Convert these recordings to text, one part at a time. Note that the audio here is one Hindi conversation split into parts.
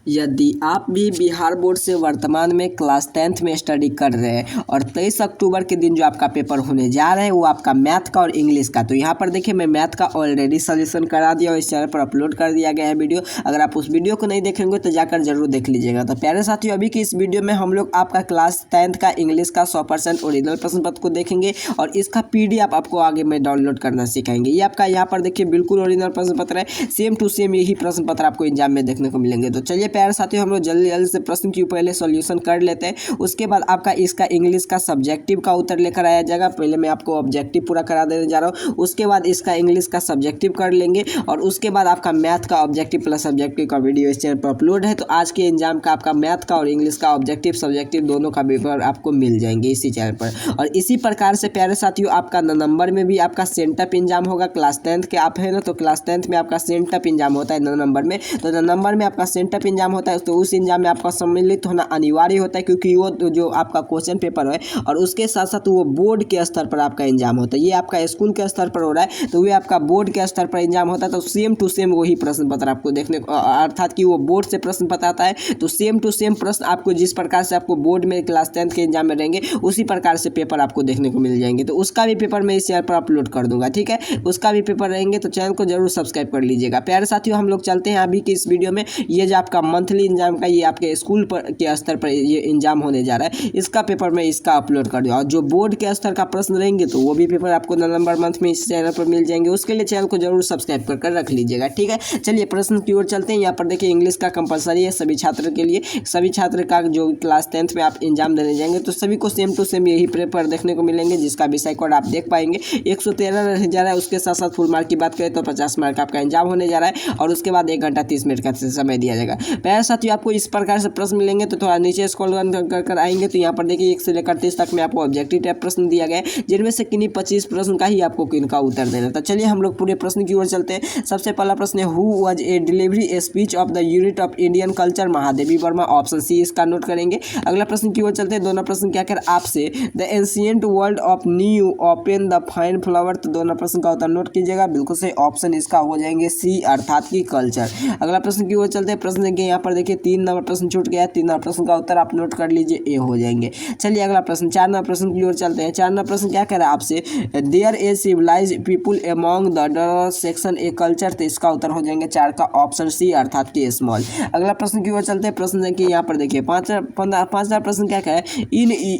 यदि आप भी बिहार बोर्ड से वर्तमान में क्लास 10th में स्टडी कर रहे हैं और 23 अक्टूबर के दिन जो आपका पेपर होने जा रहा है वो आपका मैथ का और इंग्लिश का, तो यहाँ पर देखिए मैं मैथ का ऑलरेडी सॉल्यूशन करा दिया और इस चैनल पर अपलोड कर दिया गया है वीडियो। अगर आप उस वीडियो को नहीं देखेंगे तो जाकर जरूर देख लीजिएगा। तो प्यारे साथियों, अभी की इस वीडियो में हम लोग आपका क्लास 10th का इंग्लिश का 100% ओरिजिनल प्रश्न पत्र को देखेंगे और इसका PDF आपको आगे में डाउनलोड करना सिखाएंगे। ये आपका यहाँ पर देखिए बिल्कुल ओरिजिनल प्रश्न पत्र है, सेम टू सेम यही प्रश्न पत्र आपको एग्जाम में देखने को मिलेंगे। तो चलिए प्यारे साथियों, हम लोग जल्दी जल्दी से प्रश्न की पहले सॉल्यूशन कर लेते हैं। उसके बाद आपका इसका इंग्लिश का सब्जेक्टिव का उत्तर लेकर आया जाएगा। पहले मैं आपको ऑब्जेक्टिव पूरा करा देने जा रहा हूँ, उसके बाद इसका इंग्लिश का सब्जेक्टिव कर लेंगे और उसके बाद आपका मैथ का ऑब्जेक्टिव प्लस सब्जेक्टिव का वीडियो इस चैनल पर अपलोड है। तो आज के एग्जाम का आपका मैथ का और इंग्लिश का ऑब्जेक्टिव सब्जेक्टिव दोनों का पेपर आपको मिल जाएंगे इसी चैनल पर। और इसी प्रकार से प्यारे साथियों, आपका नवंबर में भी आपका सेंटअप एग्जाम होगा। क्लास 10th के आप है ना, तो क्लास 10th में आपका सेंटअप एग्जाम होता है नवंबर में। तो नवंबर में आपका सेंटअप एग्जाम होता है, तो उस एग्जाम में आपका सम्मिलित होना अनिवार्य होता है, क्योंकि वो जो आपका क्वेश्चन पेपर है और उसके साथ साथ वो बोर्ड के स्तर पर आपका एग्जाम होता है। ये आपका स्कूल के स्तर पर हो रहा है तो वे आपका बोर्ड के स्तर पर एग्जाम होता है। तो सेम टू सेम वही प्रश्न पत्र आपको देखने को, अर्थात कि वो बोर्ड से प्रश्न पत्र आता है तो सेम टू सेम प्रश्न आपको जिस प्रकार से आपको बोर्ड में क्लास 10th के एग्जाम में रहेंगे उसी प्रकार से पेपर आपको देखने को मिल जाएंगे। तो उसका भी पेपर मैं इस चैनल पर अपलोड कर दूंगा, ठीक है। उसका भी पेपर रहेंगे तो चैनल को जरूर सब्सक्राइब कर लीजिएगा। प्यारे साथियों, हम लोग चलते हैं अभी की इस वीडियो में। ये जो आपका मंथली एग्जाम का, ये आपके स्कूल पर के स्तर पर ये एग्जाम होने जा रहा है, इसका पेपर मैं इसका अपलोड कर दूँगा। और जो बोर्ड के स्तर का प्रश्न रहेंगे तो वो भी पेपर आपको नवंबर मंथ में इस चैनल पर मिल जाएंगे। उसके लिए चैनल को जरूर सब्सक्राइब कर रख लीजिएगा, ठीक है। चलिए प्रश्न की ओर चलते हैं। यहाँ पर देखिए इंग्लिश का कंपलसरी है सभी छात्र के लिए। सभी छात्र का जो क्लास 10th में आप एग्जाम देने जाएंगे तो सभी को सेम टू सेम यही पेपर देखने को मिलेंगे, जिसका विषय कोड आप देख पाएंगे 113 रहने जा रहा है। उसके साथ साथ फुल मार्क की बात करें तो 50 मार्क आपका एग्जाम होने जा रहा है और उसके बाद 1 घंटा 30 मिनट का समय दिया जाएगा। प्यारे साथियों, आपको इस प्रकार से प्रश्न मिलेंगे तो थोड़ा नीचे स्क्रॉल कर आएंगे तो यहाँ पर देखिए 1 से लेकर 30 तक में आपको ऑब्जेक्टिव टाइप प्रश्न दिया गया है, जिनमें से किन्हीं 25 प्रश्न का ही आपको इनका उत्तर देना। तो चलिए हम लोग पूरे प्रश्न की ओर चलते हैं। सबसे पहला प्रश्न है, who was a delivery speech of the unit of Indian culture, Mahadevi Verma. Option C इसका नोट करेंगे। अगला प्रश्न की ओर चलते हैं। दोनों प्रश्न क्या कर आपसे, the ancient world of new open the fine flower. तो दोनों प्रश्न का उत्तर नोट कीजिएगा, बिल्कुल सही ऑप्शन इसका हो जाएंगे सी, अर्थात की कल्चर। अगला प्रश्न की ओर चलते हैं। प्रश्न देखिए यहाँ पर देखिए 3 नंबर प्रश्न छूट गया है, 3 नंबर प्रश्न का उत्तर आप नोट कर लीजिए, ए हो जाएंगे। चलिए अगला प्रश्न 4 नंबर प्रश्न की ओर चलते हैं। 4 नंबर प्रश्न क्या कह रहा है आपसे, there a civilize people among the section a culture. तो इसका उत्तर हो जाएंगे 4 का ऑप्शन सी, अर्थात की स्मॉल। अगला प्रश्न की ओर चलते हैं। प्रश्न देखिए यहाँ पर देखिए 5 नंबर प्रश्न क्या कह है,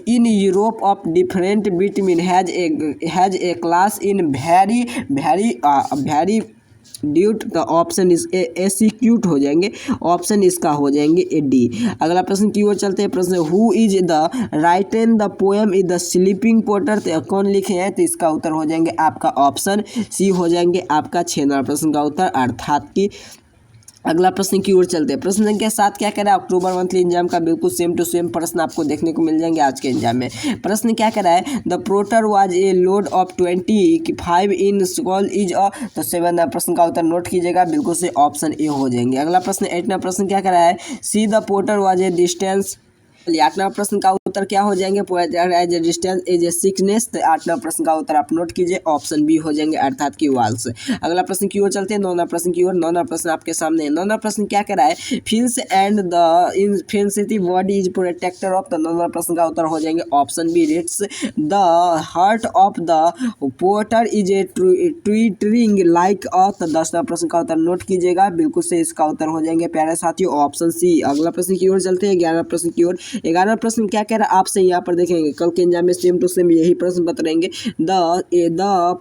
in Europe of different between has a class in very duet. The option is execute हो जाएंगे, ऑप्शन इसका हो जाएंगे ए डी। अगला प्रश्न की ओर चलते हैं। प्रश्न, who is the written the poem is the sleeping porter. तो कौन लिखे हैं, तो इसका उत्तर हो जाएंगे आपका ऑप्शन सी हो जाएंगे आपका 6 नंबर प्रश्न का उत्तर, अर्थात की। अगला प्रश्न की ओर चलते हैं। प्रश्न संख्या 7 क्या कह रहा है, अक्टूबर मंथली एग्जाम का बिल्कुल सेम टू सेम प्रश्न आपको देखने को मिल जाएंगे आज के एग्जाम में। प्रश्न क्या कह रहा है, the porter was a load of 25 in school is a. तो 7 प्रश्न का उत्तर नोट कीजिएगा, बिल्कुल से ऑप्शन ए हो जाएंगे। अगला प्रश्न 8 प्रश्न क्या कह रहा है, see the porter was a distance. 8 प्रश्न का उत्तर क्या हो जाएंगे, as a distance as a sickness. तो 8 प्रश्न का उत्तर आप नोट कीजिए, ऑप्शन बी हो जाएंगे, अर्थात की वाल्स। अगला प्रश्न की ओर चलते हैं। 9 प्रश्न की ओर। 9 प्रश्न आपके सामने है। 9 प्रश्न क्या कह रहा है, fills and the insensitive body is protector of. तो 9 प्रश्न का उत्तर हो जाएंगे option B, writs. The heart of the porter is a twittering like a. तो 10 प्रश्न का उत्तर नोट कीजिएगा, बिल्कुल से इसका उत्तर हो जाएंगे प्यारे साथियों, ऑप्शन सी। अगला प्रश्न की ओर चलते हैं। 11 प्रश्न की ओर। 11 प्रश्न क्या कह रहा है आपसे, यहाँ पर देखेंगे कल के एग्जाम में सेम टू सेम यही प्रश्न बताएंगे। The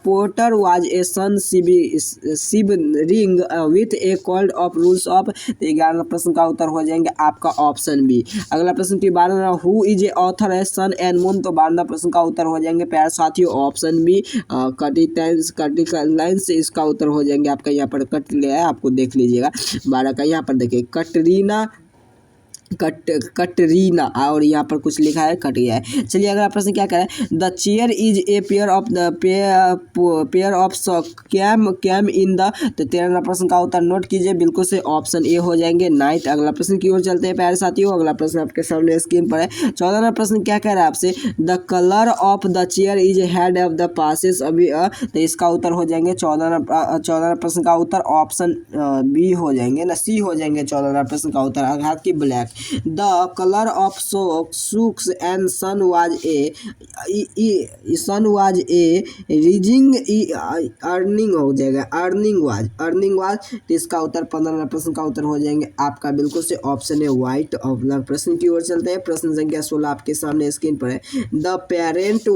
porter was a sun shivering with a cold of rules of. तो 11 प्रश्न का उत्तर हो जाएंगे आपका ऑप्शन बी। अगला प्रश्न की 12, हु इज ए ऑथर है सन एंड मून। तो 12 प्रश्न का उत्तर हो जाएंगे प्यारे साथियों, ऑप्शन बी, कटिंग लाइन से इसका उत्तर हो जाएंगे आपका। यहाँ पर कट लिया है, आपको देख लीजिएगा 12 का। यहाँ पर देखिए कटरीना कटरीना, और यहाँ पर कुछ लिखा है कट गया है। चलिए अगला प्रश्न क्या कह रहा है, the chair is a pair of came in the, तो 13वां प्रश्न का उत्तर नोट कीजिए, बिल्कुल से ऑप्शन ए हो जाएंगे नाइट। अगला प्रश्न की ओर चलते हैं प्यारे साथियों, अगला प्रश्न आपके सामने स्क्रीन पर है। 14वां प्रश्न क्या कह रहा है आपसे, the colour of the chair is head of the passes अभी, तो इसका उत्तर हो जाएंगे 14वां प्रश्न का उत्तर ऑप्शन बी हो जाएंगे ना, सी हो जाएंगे 14वां प्रश्न का उत्तर, अर्थात की black. The colour of socks and sun was a raising earning हो जाएगा, अर्निंग वाज, तो इसका उत्तर 15वां प्रश्न का उत्तर हो जाएंगे आपका बिल्कुल से ऑप्शन है व्हाइट। अगला प्रश्न की ओर चलते हैं, प्रश्न संख्या 16 आपके सामने स्क्रीन पर है। The parent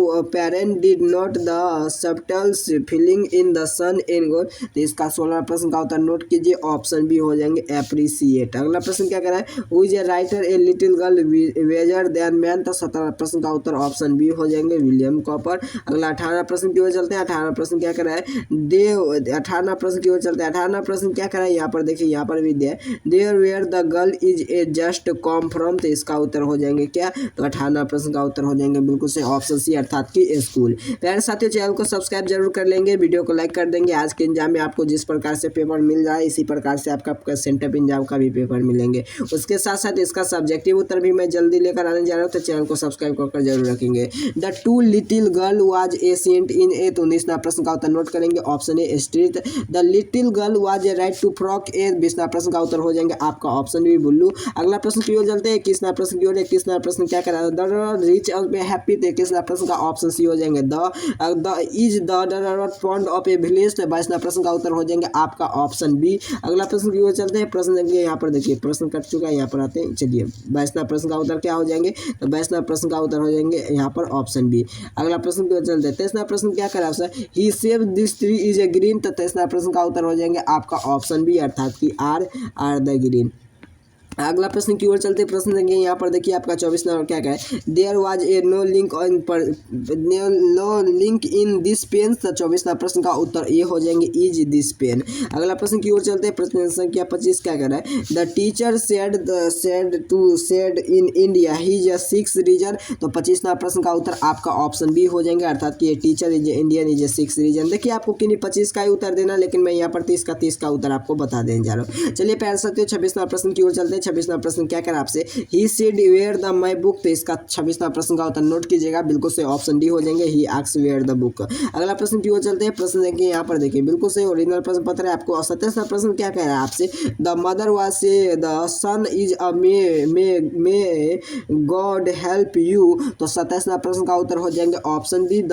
did not the subtles feeling in the sun in god, तो इसका 16वां प्रश्न का उत्तर नोट कीजिए, ऑप्शन बी हो जाएंगे एप्रिसिएट। अगला प्रश्न क्या कर रहा है, who is a writer a little girl wager than man, तो 17वां प्रश्न का उत्तर ऑप्शन बी हो जाएंगे विलियम कॉपर। अगला 18वां प्रश्न की ओर चलते हैं। 18वां प्रश्न क्या कर रहा है, 18वां प्रश्न की ओर चलते हैं। 18वां प्रश्न क्या कर रहा है, यहाँ पर देखिए, यहाँ पर भी दिया है, there were the girl is a just come from, तो इसका उत्तर हो जाएंगे क्या, तो 18वां प्रश्न का उत्तर हो जाएंगे बिल्कुल से ऑप्शन सी, अर्थात की स्कूल। प्यारे साथियों, चैनल को सब्सक्राइब जरूर कर लेंगे, वीडियो को लाइक कर देंगे। आज के एग्जाम में आपको जिस प्रकार से पेपर मिल रहा है, इसी प्रकार से आपका सेंटर एग्जाम का भी पेपर मिलेंगे। उसके साथ साथ इसका सब्जेक्टिव उत्तर भी मैं जल्दी लेकर आने जा रहा हूँ, तो चैनल को सब्सक्राइब कर जरूर रखेंगे। The two little girl was a sent in a, तो 19वां प्रश्न का उत्तर नोट करेंगे, option A street. The little girl was a right to frock a, 20वां प्रश्न का उत्तर हो जाएंगे आपका ऑप्शन बी बुल्लू। अगला प्रश्न की ओर चलते हैं, 21वां प्रश्न की ओर। 21वां प्रश्न क्या करा, the rich of a happy, 21वां प्रश्न का ऑप्शन सी हो जाएंगे the is the pond of a village, 22वां प्रश्न का उत्तर हो जाएंगे आपका ऑप्शन बी। अगला प्रश्न की ओर चलते हैं, प्रश्न देखिए, यहाँ पर देखिए प्रश्न कट चुका है, यहाँ पर आते हैं। चलिए 22वां प्रश्न का उत्तर क्या हो जाएंगे, तो 22वां प्रश्न का उत्तर हो जाएंगे यहाँ पर ऑप्शन बी। अगला प्रश्न की ओर चलते हैं, 23वां प्रश्न क्या करा है, he save this tree is a green, तो 23वां प्रश्न का उत्तर हो जाएंगे आपका ऑप्शन बी, अर्थात की आर द ग्रीन। अगला प्रश्न की ओर चलते प्रश्न देंगे, यहाँ पर देखिए आपका 24वां क्या है, there was a no link in this pen, तो 24वां प्रश्न का उत्तर ये हो जाएंगे इज दिस पेन। अगला प्रश्न की ओर चलते हैं, प्रश्न संख्या 25 क्या कह रहा है, the teacher said in India he is a six reason, तो 25वां प्रश्न का उत्तर आपका ऑप्शन बी हो जाएंगे, अर्थात कि teacher is Indian is a six reason. देखिए आपको किन्हीं 25 का ही उत्तर देना, लेकिन मैं यहाँ पर 30 का उत्तर आपको बता देने जा रहा हूँ। चलिए प्यारे साथियों, 26वां प्रश्न की ओर चलते हैं। 26वां प्रश्न क्या करा आपसे, he said where the my book, तो इसका 26वां प्रश्न का उत्तर नोट कीजिएगा, बिल्कुल से ऑप्शन डी हो जाएंगे, he asks where the book. अगला प्रश्न की ओर चलते हैं, प्रश्न देखिए यहाँ पर देखिए, बिल्कुल से ओरिजिनल प्रश्न पत्र है आपको। 27वां प्रश्न क्या कह रहा है आपसे, the mother was say the son is a may god help you, तो 27वां प्रश्न का उत्तर हो जाएंगे option D, the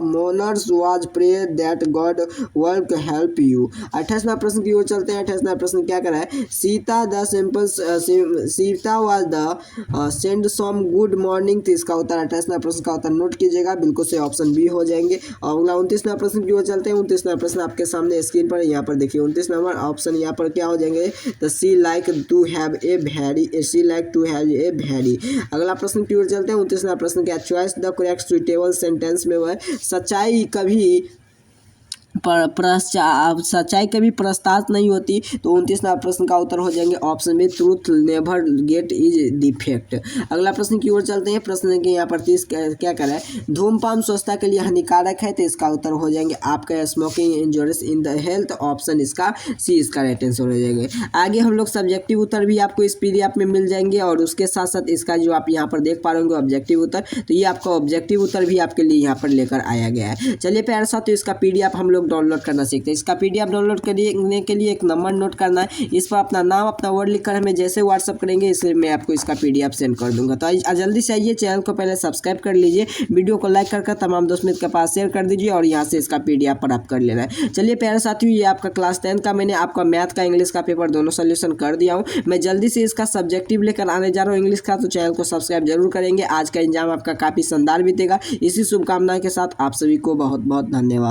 mourners was pray that god will help you. 28वां प्रश्न की ओर चलते हैं। 28वां प्रश्न क्या कर रहा है, Sita the simple Sita was the send some good morning, तो इसका उत्तर 28वां प्रश्न का उत्तर नोट कीजिएगा, बिल्कुल से ऑप्शन बी हो जाएंगे। अगला 29वां प्रश्न की ओर चलते हैं। 29वां प्रश्न आपके सामने स्क्रीन पर यहाँ पर देखिए, 29 नंबर ऑप्शन यहाँ पर क्या हो जाएंगे, तो सी लाइक टू हैव ए भेड़ी। अगला प्रश्न की ओर चलते हैं। 29वां प्रश्न क्या, choice the correct suitable sentence में वह सच्चाई कभी प्रस्तावित नहीं होती, तो 29वां प्रश्न का उत्तर हो जाएंगे ऑप्शन में truth never get is defect. अगला प्रश्न की ओर चलते हैं। प्रश्न के यहाँ पर 30 क्या कर रहा है, धूमपान स्वस्थता के लिए हानिकारक है, तो इसका उत्तर हो जाएंगे आपका smoking injurious in the health, option इसका सी, इसका राइट आंसर हो जाएंगे। आगे हम लोग सब्जेक्टिव उत्तर भी आपको इस PDF में मिल जाएंगे, और उसके साथ साथ इसका जो आप यहाँ पर देख पा रहे होंगे ऑब्जेक्टिव उत्तर, तो ये आपका ऑब्जेक्टिव उत्तर भी आपके लिए यहाँ पर लेकर आया गया है। चलिए प्यारे साथियों, इसका PDF हम लोग डाउनलोड करना सीखते हैं। इसका PDF डाउनलोड करने के लिए एक नंबर नोट करना है, इस पर अपना नाम अपना वर्ड लिखकर हमें जैसे व्हाट्सअप करेंगे, इसलिए मैं आपको इसका PDF सेंड कर दूंगा। तो जल्दी से आइए, चैनल को पहले सब्सक्राइब कर लीजिए, वीडियो को लाइक कर तमाम दोस्त मित्र के पास शेयर कर दीजिए, और यहाँ से इसका PDF प्राप्त कर लेना है। चलिए प्यारे साथियों, ये आपका क्लास 10 का मैंने आपका मैथ का इंग्लिश का पेपर दोनों सोल्यूशन कर दिया हूँ। मैं जल्दी से इसका सब्जेक्टिव लेकर आने जा रहा हूँ इंग्लिश का, तो चैनल को सब्सक्राइब जरूर करेंगे। आज का एग्जाम आपका काफी शानदार बीतेगा। इसी शुभकामनाएं के साथ आप सभी को बहुत बहुत धन्यवाद।